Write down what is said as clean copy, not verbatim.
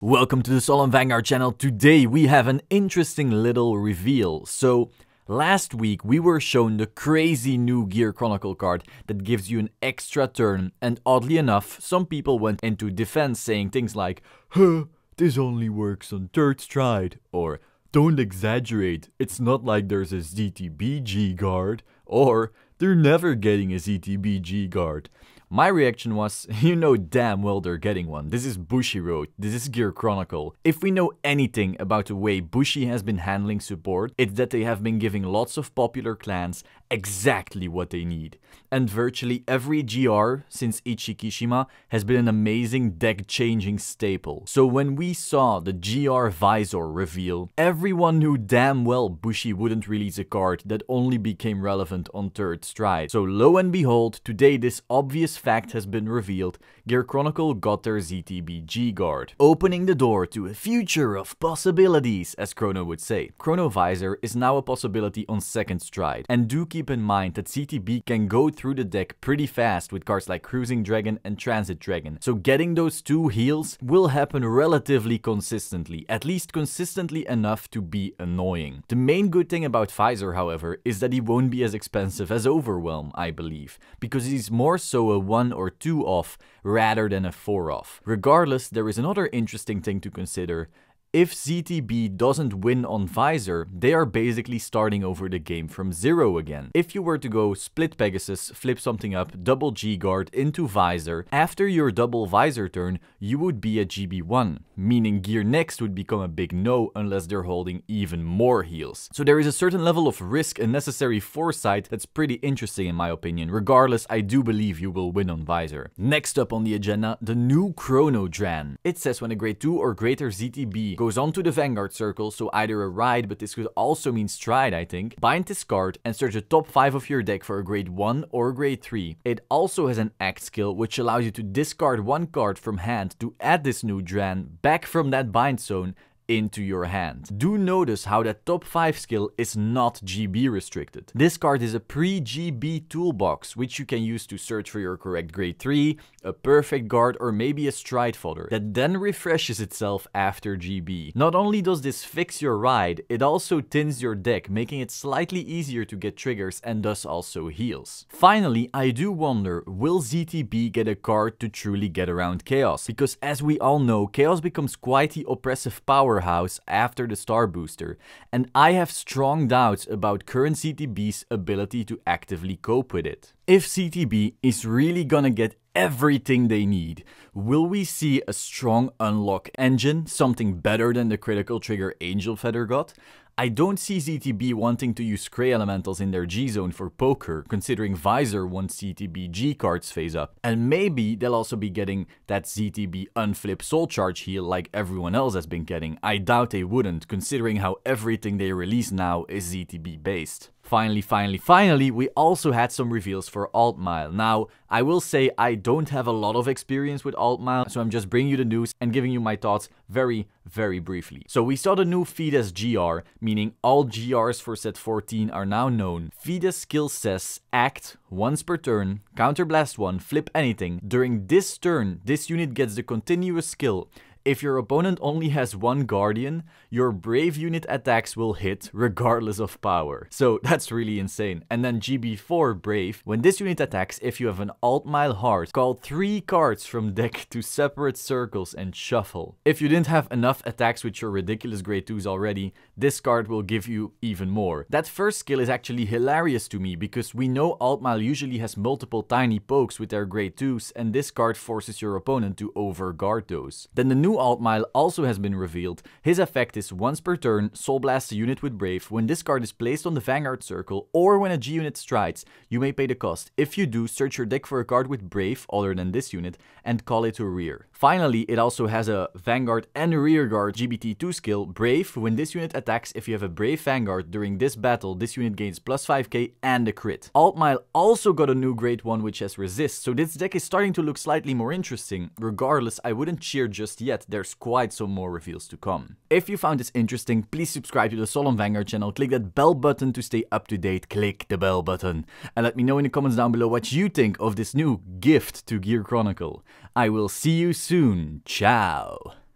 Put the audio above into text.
Welcome to the Solemn Vanguard channel. Today we have an interesting little reveal. So last week we were shown the crazy new Gear Chronicle card that gives you an extra turn, and oddly enough some people went into defense saying things like, "Huh, this only works on third stride," or "Don't exaggerate, it's not like there's a ZTB guard," or "They're never getting a ZTB guard." My reaction was, you know damn well they're getting one. This is Bushiroad, this is Gear Chronicle. If we know anything about the way Bushi has been handling support, it's that they have been giving lots of popular clans exactly what they need. And virtually every GR since Ichikishima has been an amazing deck-changing staple. So when we saw the GR Visor reveal, everyone knew damn well Bushi wouldn't release a card that only became relevant on third stride. So lo and behold, today this obvious fact has been revealed. Gear Chronicle got their ZTB guard, opening the door to a future of possibilities, as Chrono would say. Chrono Visor is now a possibility on second stride, and do keep in mind that ZTB can go through the deck pretty fast with cards like Cruising Dragon and Transit Dragon, so getting those two heals will happen relatively consistently, at least consistently enough to be annoying. The main good thing about Visor, however, is that he won't be as expensive as Overwhelm, I believe, because he's more so a 1 or 2 off rather than a 4 off. Regardless, there is another interesting thing to consider. If ZTB doesn't win on Visor, they are basically starting over the game from zero again. If you were to go split Pegasus, flip something up, double G-Guard into Visor, after your double Visor turn, you would be at GB1, meaning Gear Next would become a big no unless they're holding even more heals. So there is a certain level of risk and necessary foresight that's pretty interesting in my opinion. Regardless, I do believe you will win on Visor. Next up on the agenda, the new Chrono Dran. It says when a grade 2 or greater ZTB goes onto the Vanguard circle, so either a ride, but this could also mean stride I think, bind this card and search the top 5 of your deck for a grade 1 or grade 3. It also has an act skill which allows you to discard one card from hand to add this new Dran back from that bind zone into your hand. Do notice how that top 5 skill is not GB restricted. This card is a pre-GB toolbox which you can use to search for your correct grade 3, a perfect guard, or maybe a stride fodder that then refreshes itself after GB. Not only does this fix your ride, it also thins your deck, making it slightly easier to get triggers and thus also heals. Finally, I do wonder, will ZTB get a card to truly get around Chaos? Because as we all know, Chaos becomes quite the oppressive powerhouse after the star booster, and I have strong doubts about current ZTB's ability to actively cope with it. If ZTB is really gonna get everything they need, will we see a strong unlock engine, something better than the critical trigger Angel Feather got? I don't see ZTB wanting to use Cray Elementals in their G-Zone for poker, considering Visor wants ZTB G cards phase up. And maybe they'll also be getting that ZTB Unflip Soul Charge heal like everyone else has been getting. I doubt they wouldn't, considering how everything they release now is ZTB based. Finally, we also had some reveals for ALTMILE. Now, I will say I don't have a lot of experience with ALTMILE, so I'm just bringing you the news and giving you my thoughts very briefly. So we saw the new Fides GR, meaning all GRs for set 14 are now known. Fides skill says act once per turn, counterblast 1, flip anything. During this turn, this unit gets the continuous skill. If your opponent only has one Guardian, your Brave unit attacks will hit regardless of power. So that's really insane. And then GB4 Brave, when this unit attacks, if you have an ALTMILE heart, call 3 cards from deck to separate circles and shuffle. If you didn't have enough attacks with your ridiculous grade 2s already, this card will give you even more. That first skill is actually hilarious to me because we know ALTMILE usually has multiple tiny pokes with their grade 2s, and this card forces your opponent to overguard those. Then the new ALTMILE also has been revealed. His effect is once per turn, Soul Blast a unit with Brave. When this card is placed on the Vanguard circle or when a G unit strides, you may pay the cost. If you do, search your deck for a card with Brave other than this unit and call it to rear. Finally, it also has a Vanguard and Rearguard GBT2 skill, Brave. When this unit attacks, if you have a Brave Vanguard during this battle, this unit gains plus 5k and a crit. ALTMILE also got a new grade 1 which has Resist, so this deck is starting to look slightly more interesting. Regardless, I wouldn't cheer just yet. There's quite some more reveals to come. If you found this interesting, please subscribe to the Solemn Vanguard channel, click that bell button to stay up to date, click the bell button, and let me know in the comments down below what you think of this new gift to Gear Chronicle. I will see you soon, ciao!